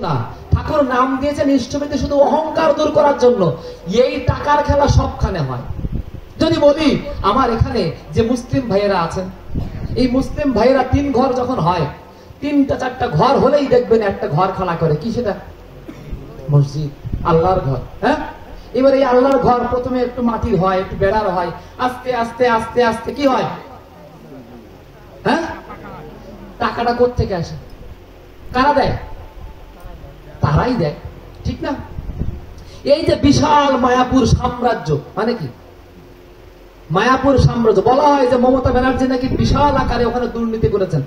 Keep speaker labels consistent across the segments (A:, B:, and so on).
A: না, ঠাকুর নাম দিয়েছেন ইষ্টভীতি শুধু অহংকার দূর করার জন্য। এই টাকার খেলা সবখানে হয়। যদি বলি আমার এখানে যে মুসলিম ভাইয়েরা আছেন, এই মুসলিম ভাইয়েরা 3 ঘর যখন হয়, 3টা 4টা ঘর হলেই দেখবেন একটা ঘর খাড়া করে, কি সেটা? মসজিদ, আল্লাহর ঘর। হ্যাঁ, এবার এই আল্লাহর ঘর প্রথমে একটু মাটির হয়, একটু বেড়ার হয়, আস্তে আস্তে আস্তে আস্তে কি হয়? হ্যাঁ, টাকাটা কোত্থেকে আসে? কারা দেয়? তারাই দেয়, ঠিক না? এই যে বিশাল মায়াপুর সাম্রাজ্য, মানে কি মায়াপুর সাম্রাজ্য? বলা হয় যে মমতা ব্যানার্জি নাকি বিশাল আকারে ওখানে দুর্নীতি করেছেন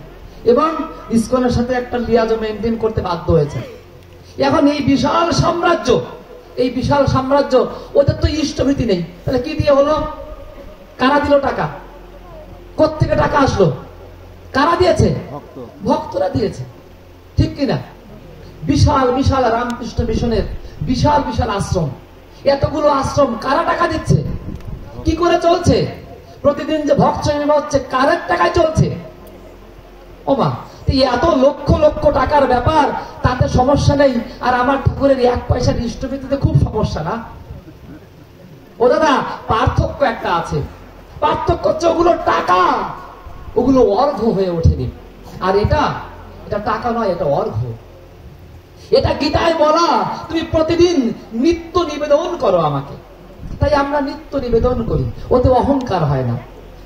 A: এবং ইসকনের সাথে একটা লিয়াজো মেনটেন করতে বাধ্য হয়েছে। এখন এই বিশাল সাম্রাজ্য, এই বিশাল সাম্রাজ্য, ওদের তো ইষ্টভীতি নেই, তাহলে কি দিয়ে হলো? কারা দিল টাকা? কোত্থেকে টাকা আসলো? কারা দিয়েছে? ভক্তরা দিয়েছে, ঠিক কিনা? বিশাল বিশাল রামকৃষ্ণ মিশনের বিশাল বিশাল আশ্রম, এতগুলো আশ্রম কারা টাকা দিচ্ছে? কি করে চলছে? প্রতিদিন যে ভক্ত সেবা হচ্ছে কারের টাকায় চলছে। ওমা, এত লক্ষ লক্ষ টাকার ব্যাপার, তাতে সমস্যা নেই, আর আমার ঠাকুরের 1 পয়সার ইষ্টভীতিতে খুব সমস্যা না? ও দাদা, পার্থক্য একটা আছে। পার্থক্য হচ্ছে ওগুলো টাকা, ওগুলো অর্ঘ্য হয়ে ওঠেনি। আর এটা টাকা নয়, এটা অর্ঘ্য। এটা গীতায় বলা, তুমি প্রতিদিন নিত্য নিবেদন করো আমাকে। তাই আমরা নিত্য নিবেদন করি, ওতে অহংকার হয় না।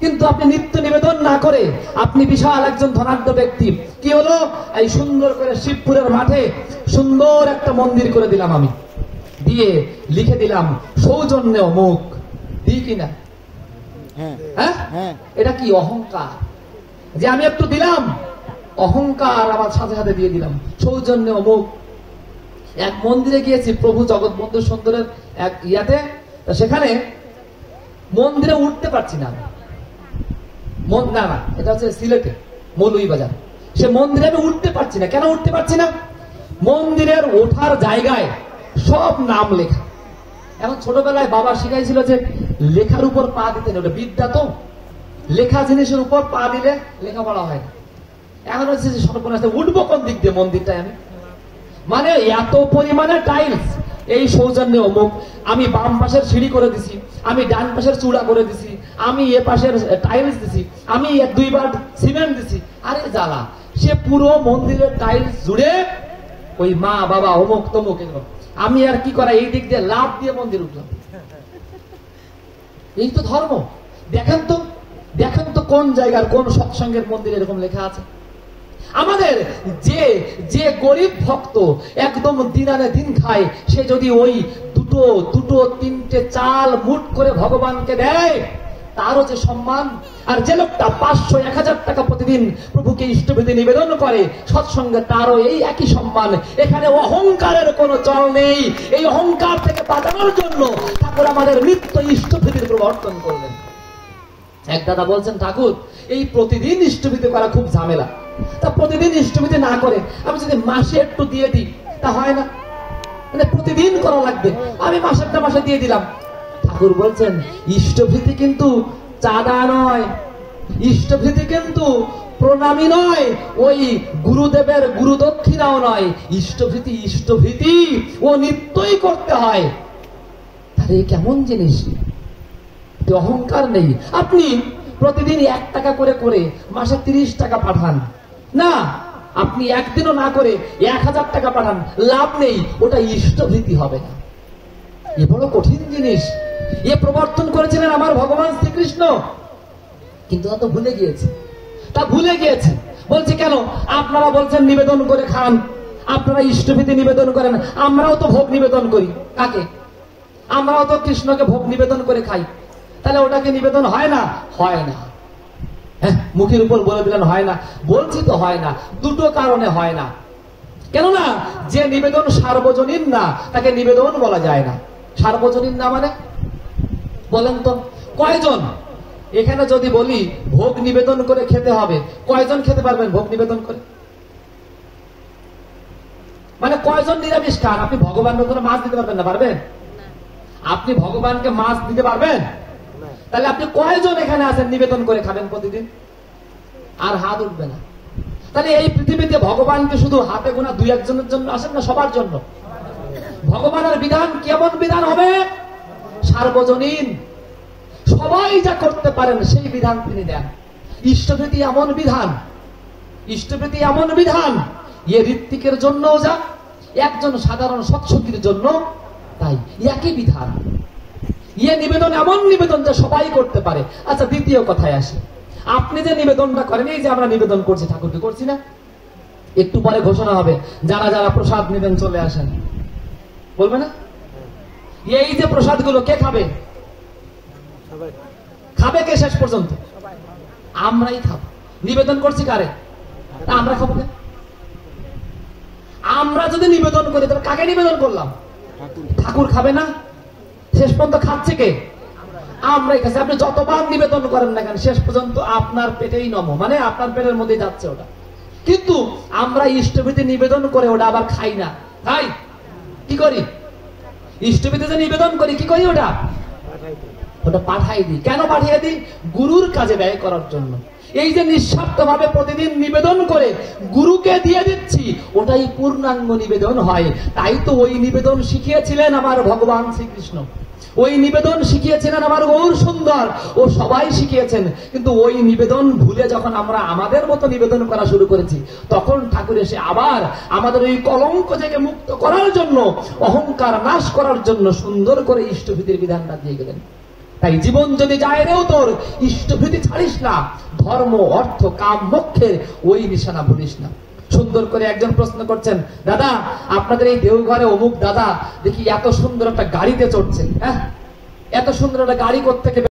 A: কিন্তু আপনি নিত্য নিবেদন না করে আপনি বিশাল একজন ধনাঢ্য ব্যক্তি, কি হলো? এই সুন্দর করে শিবপুরের মাঠে সুন্দর একটা মন্দির করে দিলাম আমি, দিয়ে লিখে দিলাম সৌজন্যে অমুক, দিই কিনা? হ্যাঁ, এটা কি অহংকার? যে আমি একটু দিলাম, অহংকার আমার সাথে সাথে দিয়ে দিলাম সৌজন্যে অমুক। এক মন্দিরে গিয়েছি, প্রভু জগৎবন্ধু সুন্দরের এক ইয়াতে, সেখানে মন্দিরে উঠতে পারছি না, না না, এটা হচ্ছে সিলেটে মৌলভীবাজার। সে মন্দিরে আমি উঠতে পারছি না। কেন উঠতে পারছি না? মন্দিরের ওঠার জায়গায় সব নাম লেখা। এখন ছোটবেলায় বাবা শিখাইছিল যে লেখার উপর পা দিতে নেই, ওটা বিদ্যা তো, লেখা জিনিসের উপর পা দিলে লেখাপড়া হয় না। এখন হচ্ছে যে সর্বনাশ, উঠবো কোন দিক দিয়ে মন্দিরটায় আমি? মানে এত পরিমাণে টাইলস, এই সৌজন্যে অমুক, আমি বাম পাশের সিঁড়ি করে দিছি, আমি ডান পাশের চূড়া করে দিছি, আমি এ পাশের টাইলস দিছি, আমি 2 বার সিমেন্ট দিছি। আরে জ্বালা, সে পুরো মন্দিরের টাইলস জুড়ে ওই মা বাবা অমুক তমুক। আমি আর কি করা, এই দিক দিয়ে লাভ দিয়ে মন্দির উঠলাম। এই তো ধর্ম। দেখেন তো কোন জায়গার কোন সৎসঙ্গের মন্দিরে এরকম লেখা আছে? আমাদের যে গরিব ভক্ত একদম দিন আনে দিন খায়, সে যদি ওই দুটো 3টে চাল মুঠ করে ভগবানকে দেয়, তারও যে সম্মান। আর যে লোকটা 500-1000 টাকা প্রতিদিন প্রভুকে ইষ্টভীতি নিবেদন করে সৎসঙ্গে, তারও এই একই সম্মান। এখানে অহংকারের কোনো চল নেই। এই অহংকার থেকে বাঁচানোর জন্য ঠাকুর আমাদের নিত্য ইষ্টভীতির প্রবর্তন করলেন। এক দাদা বলছেন, ঠাকুর এই প্রতিদিন ইষ্টভীতি করা খুব ঝামেলা, তা প্রতিদিন ইষ্টভীতি না করে আমি যদি মাসে একটু দিয়ে দিই, তা হয় না? মানে প্রতিদিন করা লাগবে, আমি মাসে দিয়ে দিলাম। ঠাকুর বলছেন, ইষ্টভীতি কিন্তু চাঁদা নয়, ইষ্টভীতি কিন্তু প্রণামী নয়, ওই গুরুদেবের গুরুদক্ষিণাও নয়। ইষ্টভীতি ও নিত্যই করতে হয়। তাহলে কেমন জিনিস? অহংকার নেই। আপনি প্রতিদিন 1 টাকা করে মাসে 30 টাকা পাঠান না, আপনি একদিনও না করে 1000 টাকা পাঠান, লাভ নেই, ওটা ইষ্টভীতি হবে না। এ বড় কঠিন জিনিস। এ প্রবর্তন করেছিলেন আমার ভগবান শ্রীকৃষ্ণ, কিন্তু তা তো ভুলে গিয়েছে। বলছে কেন? আপনারা বলছেন নিবেদন করে খান, আপনারা ইষ্টভীতি নিবেদন করেন, আমরাও তো ভোগ নিবেদন করি। কাকে? আমরাও তো কৃষ্ণকে ভোগ নিবেদন করে খাই। তাহলে ওটাকে নিবেদন হয় না? হয় না। হ্যাঁ, মুখের উপর বলে দিলেন হয় না। বলছি তো হয় না, 2টো কারণে হয় না। কেননা যে নিবেদন সার্বজনীন না, তাকে নিবেদন বলা যায় না। সার্বজনীন না মানে বলেন তো কয়জন? এখানে যদি বলি ভোগ নিবেদন করে খেতে হবে, কয়জন খেতে পারবেন ভোগ নিবেদন করে? মানে কয়জন নিরামিষ খান? আপনি ভগবানের জন্য মাছ দিতে পারবেন না? পারবেন? আপনি ভগবানকে মাছ দিতে পারবেন? তাহলে আপনি কয়জন এখানে আছেন নিবেদন করে খাবেন প্রতিদিন? আর হাত উঠবে না। তাহলে এই পৃথিবীতে ভগবানকে শুধু হাতে গোনা দুই একজনের জন্য আসেন না, সবার জন্য? ভগবানের বিধান কেমন বিধান হবে? সার্বজনীন, সবাই যা করতে পারেন সেই বিধান তিনি দেন। ইষ্টভৃতি এমন বিধান, ইষ্টভৃতি এমন বিধান, এ ঋত্বিকের জন্যও যা, একজন সাধারণ সৎসঙ্গীর জন্য তাই, একই বিধান। ইয়ে নিবেদন এমন নিবেদন যা সবাই করতে পারে। আচ্ছা, দ্বিতীয় কথায় আসে, আপনি যে নিবেদনটা করেন, এই যে আমরা নিবেদন করছি, ঠাকুরকে করছি না? একটু পরে ঘোষণা হবে যারা যারা প্রসাদ নিবেন চলে আসেন, বলবে না? এই যে প্রসাদ গুলো কে খাবে? খাবে কে শেষ পর্যন্ত? আমরাই খাবো। নিবেদন করছি কারে? আমরা খাবো কে? আমরা যদি নিবেদন করি তাহলে কাকে নিবেদন করলাম? ঠাকুর খাবে না? শেষ পর্যন্ত খাচ্ছে কে? আমরাই খাচ্ছি। আপনি যতবার নিবেদন করেন না কেন, শেষ পর্যন্ত আপনার পেটেই নম, মানে আপনার পেটের মধ্যে যাচ্ছে ওটা। কিন্তু আমরা ইষ্টভৃতি নিবেদন করে ওটা আবার খাই না। খাই কি করি? ইষ্টভৃতি যে নিবেদন করি কি করি? ওটা পাঠাই দিই। কেন পাঠিয়ে দিই? গুরুর কাজে ব্যয় করার জন্য। এই যে নিঃস্বার্থ ভাবে প্রতিদিন নিবেদন করে গুরুকে দিয়ে দিচ্ছি, ওটাই পূর্ণাঙ্গ নিবেদন হয়। তাই তো ওই নিবেদন শিখিয়েছিলেন আমার ভগবান শ্রীকৃষ্ণ, ওই নিবেদন শিখিয়েছিলেন আমার গৌর সুন্দর, ও সবাই শিখিয়েছেন। কিন্তু ওই নিবেদন ভুলে যখন আমরা আমাদের মতো নিবেদন করা শুরু করেছি, তখন ঠাকুর এসে আবার আমাদের ওই কলঙ্ক থেকে মুক্ত করার জন্য, অহংকার নাশ করার জন্য সুন্দর করে ইষ্টভৃতির বিধানটা দিয়ে গেলেন। তাই জীবন যদি যায় রেও তোর, ইষ্টভৃতি ছাড়িস না। ধর্ম, অর্থ, কাম, মোক্ষের ওই নিশানা ভুলিস না। সুন্দর করে একজন প্রশ্ন করছেন, দাদা আপনাদের এই দেওঘরে অমুক দাদা দেখি এত সুন্দর একটা গাড়িতে চড়ছে, হ্যাঁ, এত সুন্দর একটা গাড়ি কোত্থেকে